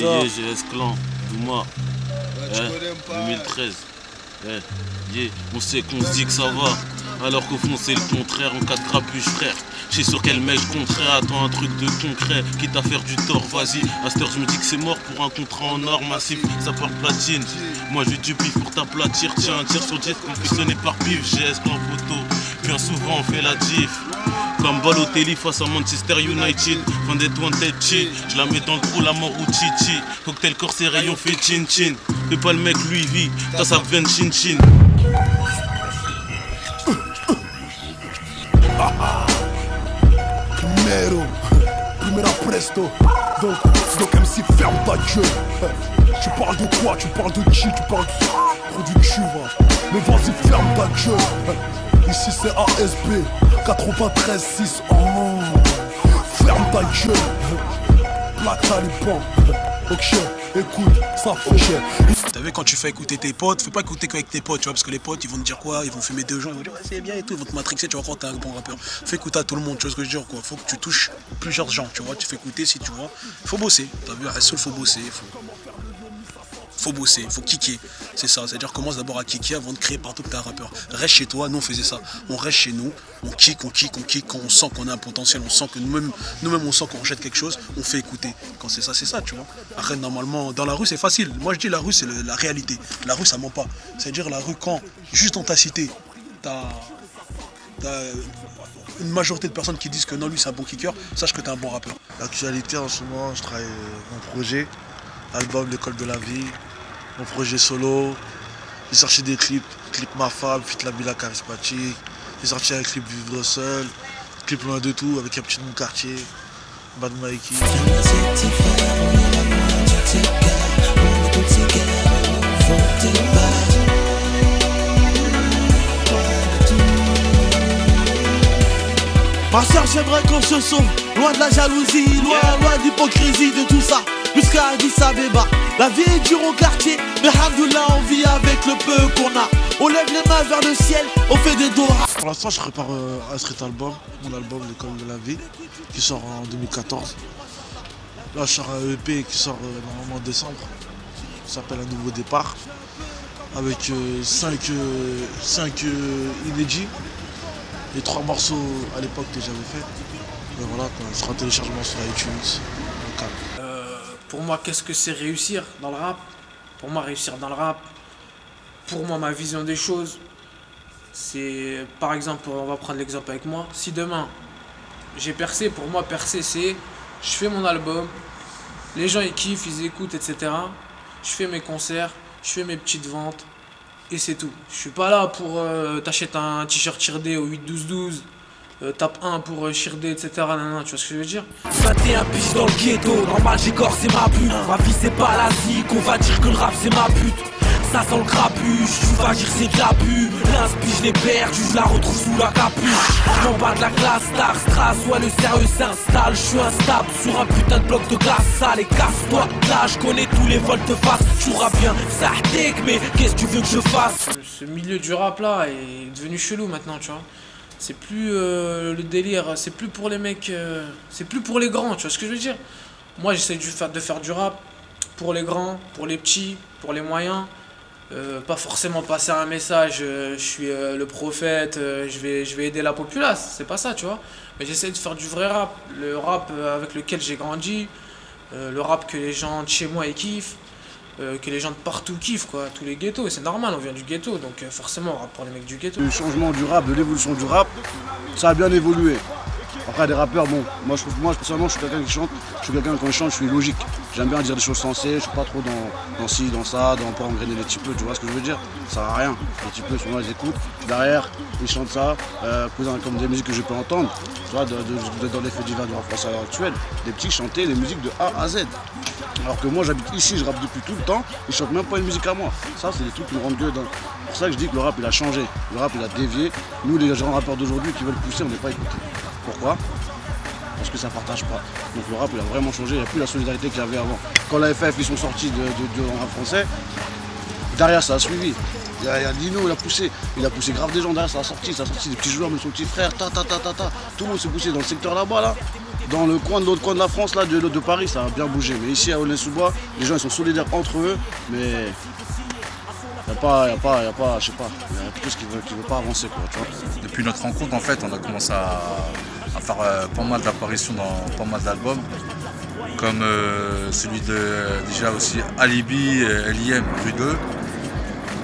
GS Clan, Douma, 2013. On sait qu'on se dit que ça va, alors qu'au fond c'est le contraire, en cas de grabuge frère. Je sais sur quel mec contraire, attends un truc de concret, quitte à faire du tort, vas-y. À cette heure je me dis que c'est mort pour un contrat en or massif, ça part platine. Moi j'ai du bif pour t'aplatir, tiens un tir sur 10 confectionné par Pif, GS Clan photo, bien souvent on fait la diff. Comme Balotelli face à Manchester United, fin d'être wanted cheat, je la mets dans le trou, la mort ou chichi. Cocktail corsaire et on fait chin chin. Fais pas le mec, lui vit, t'as sa veine chin chin. Primero, primera presto. Donc MC ferme ta gueule. Tu parles de quoi? Tu parles de qui? Tu parles de produit cul va. Mais vas-y ferme ta gueule. Ici c'est ASB 93-6. Oh. Ferme ta gueule. Black Taliban. Ok, écoute, ça fait cher. T'as vu, quand tu fais écouter tes potes, fais pas écouter qu'avec tes potes, tu vois, parce que les potes ils vont te dire quoi, ils vont fumer deux gens, ils vont dire ouais, c'est bien et tout, ils vont te matrixer, tu vois, quand t'es un bon rappeur. Fais écouter à tout le monde, tu vois ce que je veux dire, quoi. Faut que tu touches plusieurs gens, tu vois, tu fais écouter si tu vois. Faut bosser, t'as vu, à Soul, faut bosser, faut bosser, faut kicker, c'est ça, c'est-à-dire commence d'abord à kicker avant de créer partout que t'es un rappeur. Reste chez toi, nous on faisait ça, on reste chez nous, on kick, quand on sent qu'on a un potentiel, on sent que nous-mêmes on sent qu'on rejette quelque chose, on fait écouter. Quand c'est ça, tu vois. Après normalement, dans la rue c'est facile, moi je dis la rue c'est la réalité, la rue ça ment pas, c'est-à-dire la rue quand, juste dans ta cité, t'as une majorité de personnes qui disent que non lui c'est un bon kicker, sache que t'es un bon rappeur. L'actualité en ce moment, je travaille mon projet, album L'école de la vie. Mon projet solo, j'ai sorti des clips, clip Ma Femme, Fit la Bila charismatique, j'ai sorti un clip Vivre seul, clip Loin de tout avec un petit de mon quartier, Bad Mikey. Ma soeur, j'aimerais qu'on se sauve, loin de la jalousie, loin de l'hypocrisie, de tout ça, jusqu'à Addis Abeba. La vie est dure au quartier, mais alhamdoulilah, on vit avec le peu qu'on a. On lève les mains vers le ciel, on fait des doigts. Pour l'instant, je prépare un street album, mon album L'école de la vie, qui sort en 2014. Là, je sors un EP qui sort normalement en décembre, qui s'appelle Un nouveau départ, avec 5 inédits. Les 3 morceaux à l'époque que j'avais fait. Et voilà, il sera en téléchargement sur iTunes. Pour moi, qu'est-ce que c'est réussir dans le rap? Pour moi, réussir dans le rap, pour moi, ma vision des choses, c'est, par exemple, on va prendre l'exemple avec moi. Si demain, j'ai percé, pour moi, percer, c'est, je fais mon album, les gens, ils kiffent, ils écoutent, etc. Je fais mes concerts, je fais mes petites ventes. Et c'est tout. Je suis pas là pour t'achètes un t-shirt Chirdé au 8-12-12, tape 1 pour Chirdé, etc. Non, tu vois ce que je veux dire? 21 piges dans le ghetto, normal j'ai corsé ma pute. Ma vie c'est pas l'Asie, qu'on va dire que le rap c'est ma pute. Ça sent le grabuge, tu vas dire c'est de la pub. L'inspi je l'ai perdu, je la retrouve sous la capuche. Je m'en bats de la classe, star, strass, ouais le sérieux s'installe. Je suis instable sur un putain de bloc de glace sale. Et casse-toi là, je connais tous les volte-face. Tu joueras bien, ça tek, mais qu'est-ce que tu veux que je fasse? Ce milieu du rap là est devenu chelou maintenant, tu vois. C'est plus le délire, c'est plus pour les mecs, c'est plus pour les grands, tu vois ce que je veux dire? Moi j'essaie de faire du rap pour les grands, pour les petits, pour les moyens. Pas forcément passer un message, je suis le prophète, je vais aider la populace, c'est pas ça, tu vois. Mais j'essaie de faire du vrai rap, le rap avec lequel j'ai grandi, le rap que les gens de chez moi ils kiffent, que les gens de partout kiffent, quoi, tous les ghettos, et c'est normal, on vient du ghetto, donc forcément on rappe pour les mecs du ghetto. Le changement du rap, de l'évolution du rap, ça a bien évolué. Après des rappeurs, bon, moi personnellement je suis quelqu'un qui chante, je suis quelqu'un quand je chante, je suis logique. J'aime bien dire des choses sensées, je suis pas trop dans ci, dans ça, pour engrainer les petits peu, tu vois ce que je veux dire? Ça sert à rien. Les petits peu, souvent ils écoutent, derrière, ils chantent ça, comme des musiques que je peux entendre, tu vois, dans les faits divers du rap français à l'heure actuelle, des petits chanter les musiques de A à Z. Alors que moi j'habite ici, je rappe depuis tout le temps, ils chantent même pas une musique à moi. Ça c'est des trucs qui me rendent gueule. C'est pour ça que je dis que le rap il a changé, le rap il a dévié. Nous les gens rappeurs d'aujourd'hui qui veulent pousser, on n'est pas écoutés. Pourquoi? Parce que ça partage pas. Donc le rap il a vraiment changé, il n'y a plus la solidarité qu'il y avait avant. Quand la FF ils sont sortis de rap français, derrière ça a suivi. Il y a Lino, il a poussé grave des gens derrière, ça a sorti des petits joueurs, mais son petit frère, Tout le monde s'est poussé dans le secteur là-bas là. dans le coin de l'autre coin de la France, là, de Paris, ça a bien bougé. Mais ici, à Aulnay-sous-Bois, les gens ils sont solidaires entre eux, mais il n'y a pas, je sais pas, il y a quelque chose qui veut pas avancer, quoi, tu vois. Depuis notre rencontre, en fait, on a commencé à faire pas mal d'apparitions dans pas mal d'albums, comme celui de, déjà aussi Alibi, LIM, Rue 2.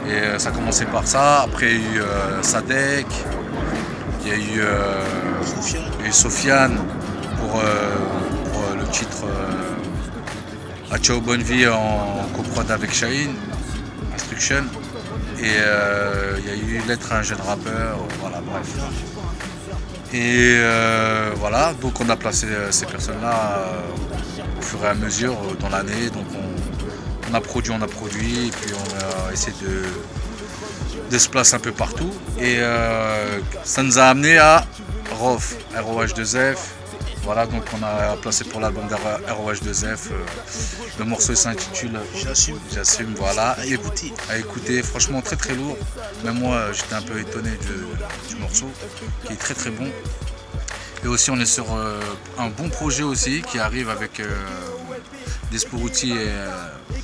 Et ça a commencé par ça, après il y a eu Sadek, il y a eu Sofiane pour le titre A Ciao Bonne Vie en coprod avec Shaheen, Instruction. Et il y a eu Lettre à un jeune rappeur, voilà, bref. Et voilà, donc on a placé ces personnes-là au fur et à mesure dans l'année. Donc on a produit, et puis on a essayé de se placer un peu partout. Et ça nous a amené à ROF, ROH2F. Voilà, donc on a placé pour l'album de ROH2F. Le morceau s'intitule J'assume, voilà. À écouter, franchement très très lourd. Même moi j'étais un peu étonné du morceau, qui est très très bon. Et aussi on est sur un bon projet aussi qui arrive avec Desporuti et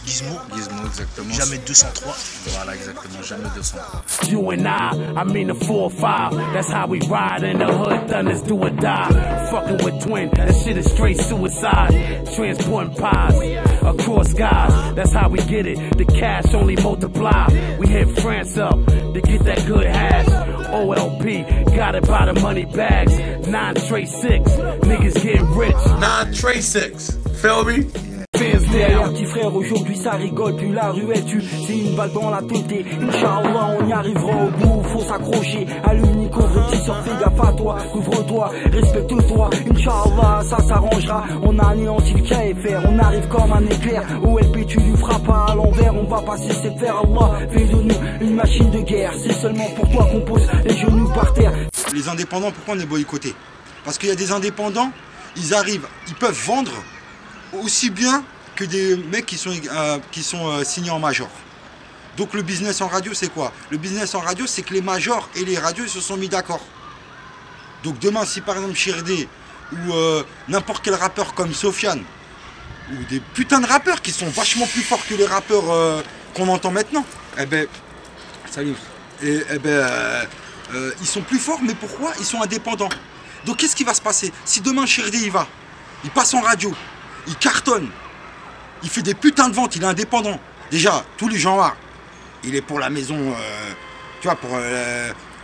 Gizmo, exactement. Jamais 203. Voilà, exactement, jamais 203. You and I mean the 4-5. That's how we ride in the hood, thunders do or die. Fucking with twin, that shit is straight suicide. Transporting pies across skies, that's how we get it. The cash only multiply. We hit France up to get that good hash. OLP, got it by the money bags. 9 straight 6, niggas getting rich. 9 straight 6, feel me? Derrière petit frère, aujourd'hui ça rigole, puis la rue est tue, c'est une balle dans la tête. Inch'Allah, on y arrivera au bout, faut s'accrocher à l'unique vrai petit sort, fais gaffe à toi, couvre-toi, respecte-toi. Inch'Allah, ça s'arrangera, on a anéanti le KFR, on arrive comme un éclair. OLP, tu lui feras pas à l'envers, on va passer cette faire. Allah, fais de nous une machine de guerre, c'est seulement pour toi qu'on pose les genoux par terre. Les indépendants, pourquoi on est boycottés? Parce qu'il y a des indépendants, ils arrivent, ils peuvent vendre aussi bien que des mecs qui sont signés en major. Donc le business en radio, c'est quoi? Le business en radio, c'est que les majors et les radios se sont mis d'accord. Donc demain, si par exemple Chirdé ou n'importe quel rappeur comme Sofiane, ou des putains de rappeurs qui sont vachement plus forts que les rappeurs qu'on entend maintenant, eh ben, salut, ils sont plus forts, mais pourquoi? Ils sont indépendants. Donc qu'est-ce qui va se passer? Si demain Chirdé il passe en radio, il cartonne, il fait des putains de ventes, il est indépendant. Déjà, tous les gens là, il est pour la maison, tu vois, pour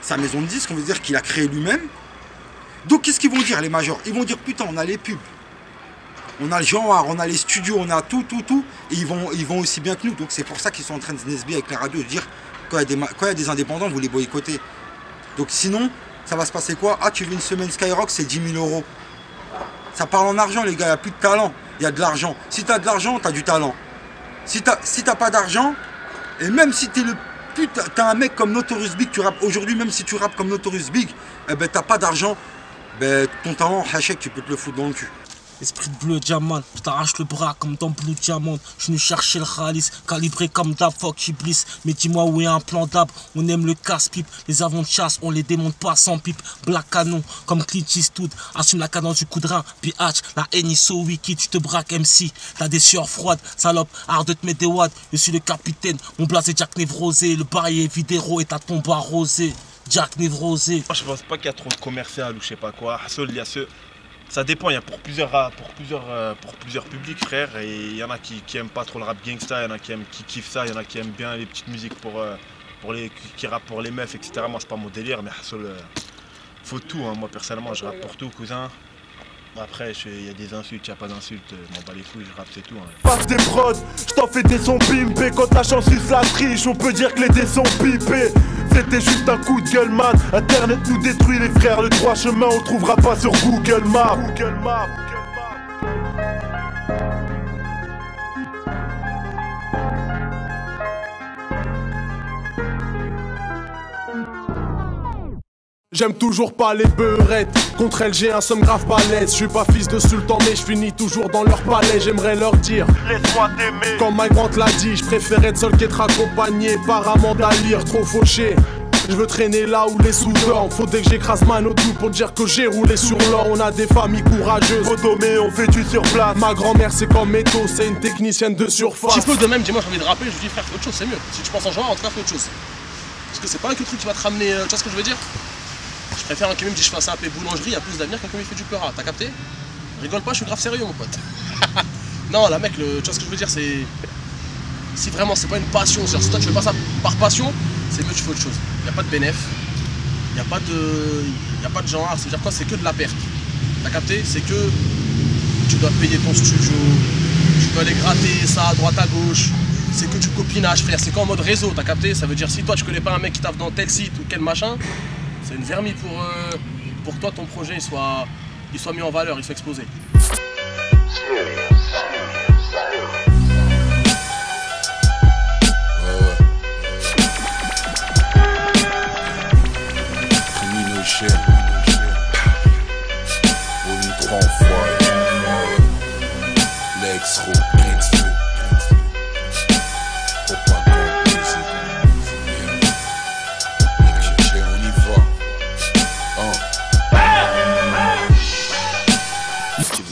sa maison de disques, on veut dire qu'il a créé lui-même. Donc qu'est-ce qu'ils vont dire les majors? Ils vont dire putain, on a les pubs, on a le genre, on a les studios, on a tout, et ils vont aussi bien que nous. Donc c'est pour ça qu'ils sont en train de se nesbiller avec la radio, de dire quand il y a des indépendants, vous les boycottez. Donc sinon, ça va se passer quoi? Ah, tu veux une semaine Skyrock, c'est 10 000 €. Ça parle en argent, les gars, il n'y a plus de talent, il y a de l'argent. Si tu as de l'argent, tu as du talent. Si t'as pas d'argent, et même si t'as un mec comme Notorious Big, tu rappes aujourd'hui, même si tu rappes comme Notorious Big, eh ben t'as pas d'argent, ben ton talent, hachek, tu peux te le foutre dans le cul. Esprit de bleu diamant, je t'arrache le bras comme dans Blue Diamond. Je suis venu chercher le khalis, calibré comme d'hab, fuck Iblis. Mais dis-moi où est un plan d'hab, on aime le casse-pipe. Les avants de chasse, on les démonte pas sans pipe. Black Canon, comme Clint Eastwood, assume la cadence du coup de rein. Puis Hatch, la haine so wiki, tu te braques MC. T'as des sueurs froides, salope, art de te mettre des watts. Je suis le capitaine, mon blaze est Jack Névrosé. Le bail est vidéro et ta tombe arrosée. Jack Névrosé. Je pense pas qu'il y a trop de commercial ou je sais pas quoi. Il y a ce... Ça dépend, il y a pour plusieurs publics, frère, et il y en a qui aiment pas trop le rap gangsta, il y en a qui kiffent ça, il y en a qui aiment bien les petites musiques qui rappent pour les meufs, etc. Moi c'est pas mon délire, mais faut tout, hein. Moi personnellement je rappe pour tout, cousin. Après, il y a des insultes, il n'y a pas d'insultes, je m'en bats les couilles, je rappe, c'est tout. Hein. Passe des prods, je t'en fais des sons pimpés. Quand la chance use la triche, on peut dire que les dés sont pipés. C'était juste un coup de gueule, man. Internet nous détruit, les frères. Le droit chemin, on le trouvera pas sur Google Maps. J'aime toujours pas les beurettes. Contre elles j'ai un somme grave balèze. Je suis pas fils de sultan mais je finis toujours dans leur palais. J'aimerais leur dire laisse-moi t'aimer. Comme Mike Grant l'a dit, je préfère être seul qu'être accompagné par Amanda Lear. Trop fauché, Je veux traîner là où les sous dorment. Faudrait que j'écrase Manotou pour dire que j'ai roulé sur l'or. On a des familles courageuses. Potomé, on fait du sur place. Ma grand-mère c'est comme Méto, c'est une technicienne de surface. Si de même, dis-moi j'ai envie de rapper, je lui dis frère fais autre chose, c'est mieux. Si tu penses en joueur, en tout cas fais autre chose. Parce que c'est pas un que truc qui va te ramener, tu vois ce que je veux dire? Je préfère un qui me dit je fais un CAP boulangerie, il y a plus d'avenir qu'un qui me fait du peura, t'as capté? Rigole pas, je suis grave sérieux mon pote. Non là mec, tu vois ce que je veux dire, c'est... Si vraiment c'est pas une passion, si toi tu fais pas ça par passion, c'est mieux tu fais autre chose. Il n'y a pas de bénéf, il n'y a pas de genre, c'est-à-dire quoi? C'est que de la perte. T'as capté? C'est que tu dois payer ton studio, tu dois aller gratter ça à droite à gauche. C'est que du copinage frère, c'est qu'en mode réseau, t'as capté? Ça veut dire si toi tu connais pas un mec qui tape dans tel site ou quel machin, c'est une vermie pour toi ton projet il soit mis en valeur, il soit exposé.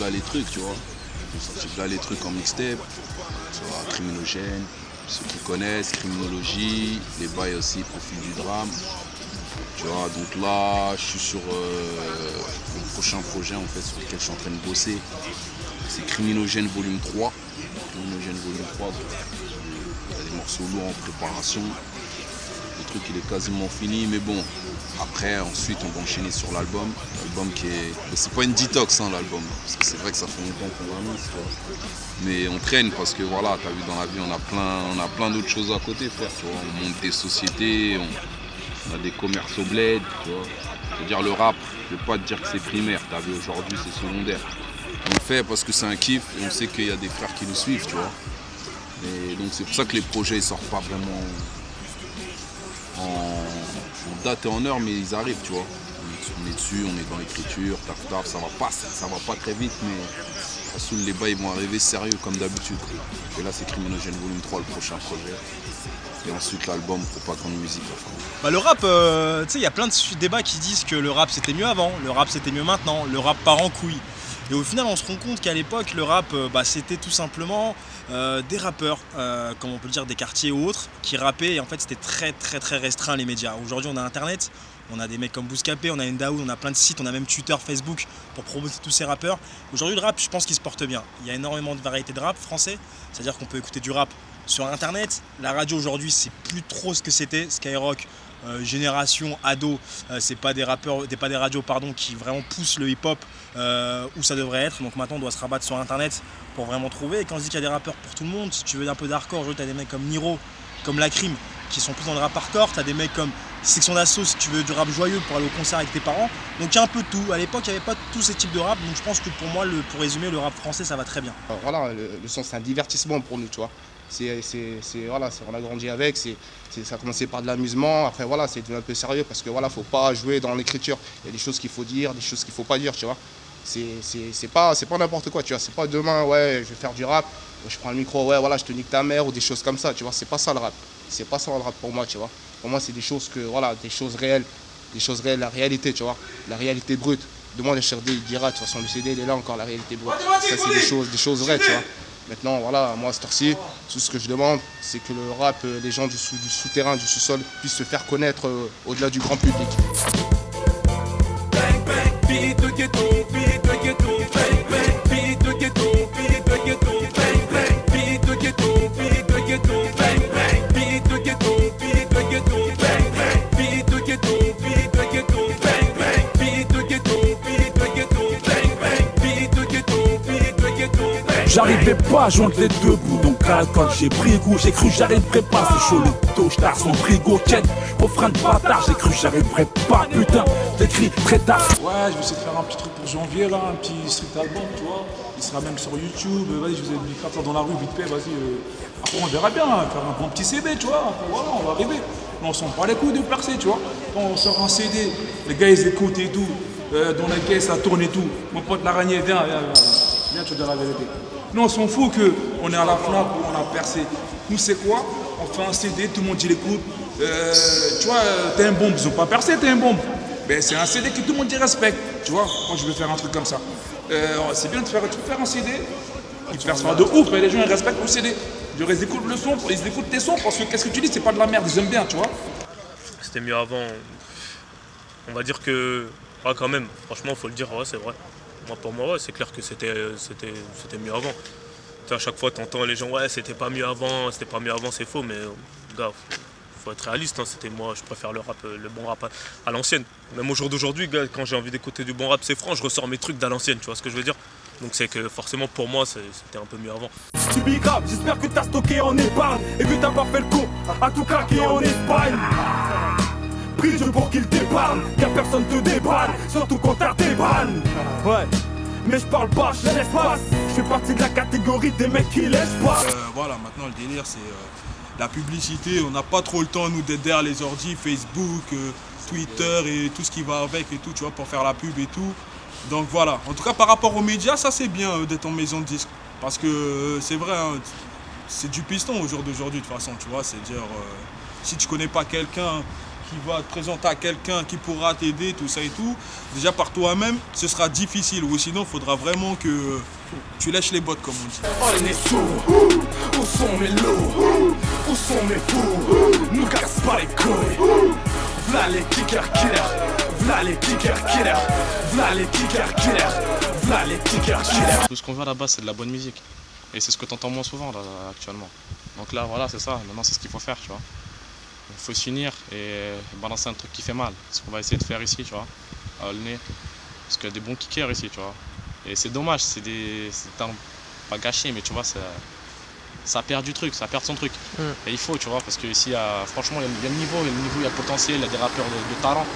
Les trucs, tu vois, on sortit là les trucs en mixtape, tu vois, criminogène, ceux qui connaissent, criminologie, les bails aussi, profil du drame, tu vois, donc là, je suis sur le prochain projet en fait sur lequel je suis en train de bosser, c'est Criminogène volume 3, Criminogène volume 3, donc, il y a des morceaux lourds en préparation, le truc il est quasiment fini, mais bon, après, ensuite, on va enchaîner sur l'album qui est... C'est pas une détox, hein, l'album, parce que c'est vrai que ça fait longtemps qu'on l'a mis, tu vois. Mais on traîne parce que, voilà, t'as vu, dans la vie, on a plein d'autres choses à côté, frère, tu vois. On monte des sociétés, on a des commerces au bled, tu vois. Je veux dire, le rap, je vais pas te dire que c'est primaire, t'as vu, aujourd'hui, c'est secondaire. On le fait parce que c'est un kiff et on sait qu'il y a des frères qui nous suivent, tu vois. Et donc, c'est pour ça que les projets, ils sortent pas vraiment en date et en heure, mais ils arrivent, tu vois. On est dessus, on est dans l'écriture, taf, ça va pas très vite, mais sous les bas ils vont arriver sérieux comme d'habitude. Et là c'est Criminogène volume 3 le prochain projet. Et ensuite l'album Propagande musique. Bah, le rap, tu sais, il y a plein de débats qui disent que le rap c'était mieux avant, le rap c'était mieux maintenant, le rap part en couille. Et au final, on se rend compte qu'à l'époque, le rap, c'était tout simplement des rappeurs, comme on peut le dire, des quartiers ou autres, qui rappaient. Et en fait, c'était très restreint les médias. Aujourd'hui, on a Internet, on a des mecs comme Bouscapé, on a Ndaoud, on a plein de sites, on a même Twitter, Facebook pour promouvoir tous ces rappeurs. Aujourd'hui, le rap, je pense qu'il se porte bien. Il y a énormément de variétés de rap français, c'est-à-dire qu'on peut écouter du rap sur Internet. La radio aujourd'hui, c'est plus trop ce que c'était. Skyrock, Génération, Ado, c'est pas des rappeurs, pas des radios qui vraiment poussent le hip-hop où ça devrait être. Donc maintenant on doit se rabattre sur Internet pour vraiment trouver. Et quand je dis qu'il y a des rappeurs pour tout le monde, si tu veux un peu d'hardcore, aujourd'hui tu as des mecs comme Niro, comme Lacrim qui sont plus dans le rap hardcore, tu as des mecs comme Section d'Assaut si tu veux du rap joyeux pour aller au concert avec tes parents. Donc il y a un peu de tout. À l'époque il n'y avait pas tous ces types de rap, donc je pense que pour moi, pour résumer, le rap français ça va très bien. Voilà, le son c'est un divertissement pour nous, tu vois. Voilà, on a grandi avec, ça a commencé par de l'amusement, après voilà, c'est devenu un peu sérieux parce que voilà, faut pas jouer dans l'écriture, il y a des choses qu'il faut dire, des choses qu'il faut pas dire, tu vois. C'est pas n'importe quoi, tu vois, c'est pas demain, ouais, je vais faire du rap, je prends le micro, ouais, voilà, je te nique ta mère ou des choses comme ça, tu vois, c'est pas ça le rap. C'est pas ça le rap pour moi, tu vois. Pour moi, c'est des choses des choses réelles, la réalité, tu vois, la réalité brute. Demain, le Cherdé, il dira, de toute façon, le CD, il est là encore, la réalité brute. Ça, c'est des choses vraies, tu vois. Maintenant, voilà, moi, à cette heure-ci, tout ce que je demande, c'est que le rap, les gens du souterrain, du sous-sol, puissent se faire connaître au-delà du grand public. J'arrivais pas à joindre les deux bouts, donc à l'alcool j'ai pris goût. J'ai cru j'arriverais pas, c'est chaud le dos, j't'arde son frigo, check. Refrain de bâtard, j'ai cru j'arriverais pas, putain, j'écris très tard. Ouais, je vais essayer de faire un petit truc pour janvier là, un petit street album, tu vois. Il sera même sur YouTube, vas-y, je vous ai dit faire ça dans la rue vite fait, vas-y. Après on verra bien, faire un bon petit CD, tu vois. Après voilà, on va arriver. Mais on s'en bat les couilles de percer, tu vois. Quand on sort un CD, les gars ils écoutent et tout, dans la caisse ça tourne et tout. Mon pote l'araignée, viens, tu veux dire la vérité. Nous on s'en fout qu'on est à la FNAC ou on a percé. Nous c'est quoi? On fait un CD, tout le monde il écoute, Tu vois, t'es un bombe, ils ont pas percé, t'es un bombe. Mais c'est un CD que tout le monde y respecte, tu vois, quand je veux faire un truc comme ça. C'est bien de faire un CD, il perce pas de ouf, mais les gens ils respectent le CD. Ils écoutent le son, ils écoutent tes sons, parce que qu'est-ce que tu dis, c'est pas de la merde, ils aiment bien, tu vois. C'était mieux avant. On va dire que, ah, quand même, franchement, faut le dire, ouais, c'est vrai. Moi, pour moi, ouais, c'est clair que c'était mieux avant. Tu sais, à chaque fois, t'entends les gens, ouais, c'était pas mieux avant, c'est faux, mais gars, faut être réaliste, hein, moi, je préfère le bon rap à l'ancienne. Même au jour d'aujourd'hui, gars, quand j'ai envie d'écouter du bon rap, c'est franc, je ressors mes trucs d'à l'ancienne, tu vois ce que je veux dire? Donc c'est que forcément, pour moi, c'était un peu mieux avant. Tu big up, j'espère que t'as stocké en épargne et que t'as pas fait le con à tout claquer en Espagne. Prie Dieu pour qu'il t'épargne, car personne te débanne, surtout quand t'as tes bannes. Ouais, mais je parle pas, je laisse pas. Je fais partie de la catégorie des mecs qui laissent pas. Voilà, maintenant le délire c'est la publicité. On n'a pas trop le temps nous d'être derrière les ordi, Facebook, Twitter et tout ce qui va avec et tout, tu vois, pour faire la pub et tout. Donc voilà, en tout cas par rapport aux médias, ça c'est bien d'être en maison de disque. Parce que c'est vrai, hein, c'est du piston au jour d'aujourd'hui de toute façon, tu vois. C'est-à-dire, si tu connais pas quelqu'un qui va te présenter à quelqu'un qui pourra t'aider, tout ça et tout, déjà par toi-même, ce sera difficile. Ou sinon, il faudra vraiment que tu lèches les bottes, comme on dit. On est sourds, où sont mes loups, où sont mes fous, nous casse pas les couilles. V'là les kickers killers, v'là les kickers killers, v'là les kickers killers, v'là les kickers killers. Tout ce qu'on veut à la base, c'est de la bonne musique. Et c'est ce que tu entends moins souvent là, actuellement. Donc là, voilà, c'est ça. Maintenant, c'est ce qu'il faut faire, tu vois. Il faut s'unir et balancer un truc qui fait mal. C'est ce qu'on va essayer de faire ici, tu vois, à Aulnay. Parce qu'il y a des bons kickers ici, tu vois. Et c'est dommage, c'est pas gâché, mais tu vois, ça perd du truc, ça perd son truc. Et il faut, tu vois, parce que ici, franchement, il y a le niveau, il y a le potentiel, il y a des rappeurs de talent.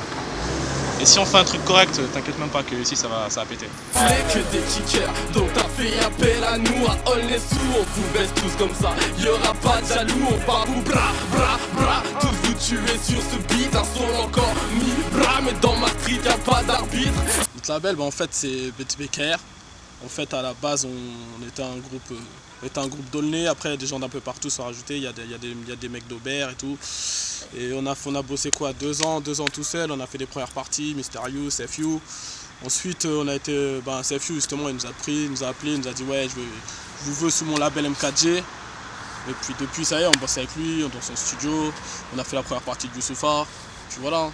Et si on fait un truc correct, t'inquiète même pas que ici ça va péter. Que des kickers, donc t'as fait appel à nous, à Aulnay-sous, on vous baisse tous comme ça, y'aura pas de jaloux, on part vous bra, bra, bra, tous vous tuez sur ce beat, un son encore mis bras, mais dans ma street y'a pas d'arbitre. Notre label, en fait c'est BKR. En fait à la base on était un groupe d'Aulnay, après des gens d'un peu partout sont rajoutés, il y a des mecs d'Aubert et tout. Et on a bossé quoi, 2 ans tout seul, on a fait des premières parties, Mysterious, FU. Ensuite on a été, CFU justement il nous a appelé, il nous a dit ouais je vous veux sous mon label M4G. Et puis depuis ça y est, on bosse avec lui, dans son studio, on a fait la première partie du Soufar, puis voilà.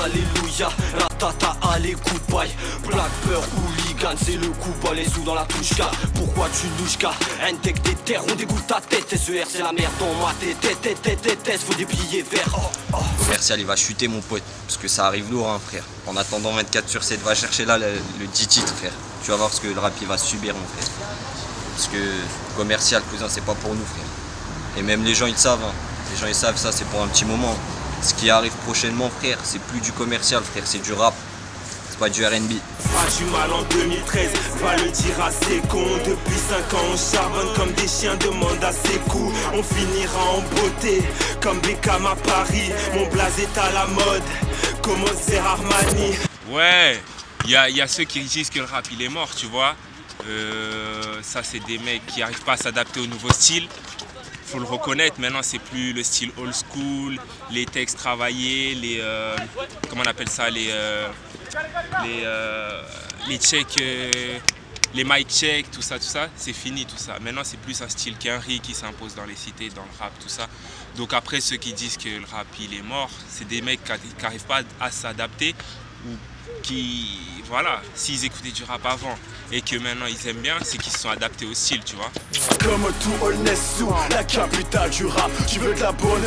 Alléluia, ratata, allez, goodbye. Black Peur, hooligan, c'est le coup, bas les sous dans la touche-ka. Pourquoi tu louches-ka? Intec des terres, on dégoûte ta tête. SER, c'est la merde dans ma tête. Faut des billets verts. Commercial, il va chuter, mon pote. Parce que ça arrive lourd, hein, frère. En attendant 24/7, va chercher là le 10 titres, frère. Tu vas voir ce que le rap il va subir, mon frère. Parce que commercial, cousin, c'est pas pour nous, frère. Et même les gens, ils savent. Hein. Les gens, ils savent ça, c'est pour un petit moment. Ce qui arrive prochainement, frère, c'est plus du commercial, frère, c'est du rap. C'est pas du R&B. Pas du mal en 2013, va le dire à ses cons. Depuis 5 ans, on charbonne comme des chiens, demande à ses coups. On finira en beauté, comme Beckham à Paris. Mon blaze est à la mode, comme Oser Armani. Ouais, il y a ceux qui disent que le rap il est mort, tu vois. Ça, c'est des mecs qui n'arrivent pas à s'adapter au nouveau style. Faut le reconnaître, maintenant c'est plus le style old school, les textes travaillés, comment on appelle ça, les checks, les mic checks, tout ça, c'est fini tout ça. Maintenant c'est plus un style qu'Henry qui s'impose dans les cités, dans le rap, tout ça. Donc après ceux qui disent que le rap il est mort, c'est des mecs qui n'arrivent pas à s'adapter ou qui, voilà, s'ils écoutaient du rap avant et que maintenant ils aiment bien, c'est qu'ils se sont adaptés au style, tu vois. Comme tout Aulnay-sous, la capitale du rap. Tu veux de la bonne,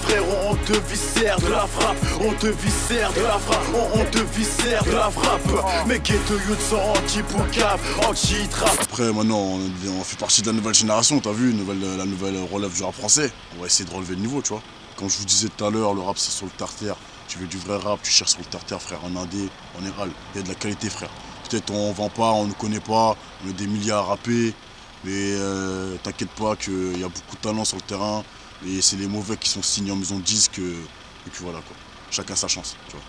frérot, on te viscère de la frappe. On te viscère de la frappe, on te viscère de la frappe. Mes ghetto youths sont anti-poucave, anti-trap. Après maintenant on fait partie de la nouvelle génération, t'as vu, la nouvelle relève du rap français. On va essayer de relever le niveau, tu vois. Comme je vous disais tout à l'heure, le rap c'est sur le terre-terre. Tu veux du vrai rap, tu cherches sur le terre-terre, frère, en indé, en éral. Il y a de la qualité, frère. Peut-être on vend pas, on ne connaît pas, on a des milliards à rapper, mais t'inquiète pas qu'il y a beaucoup de talent sur le terrain, et c'est les mauvais qui sont signés en maison de disque, et puis voilà quoi. Chacun sa chance, tu vois.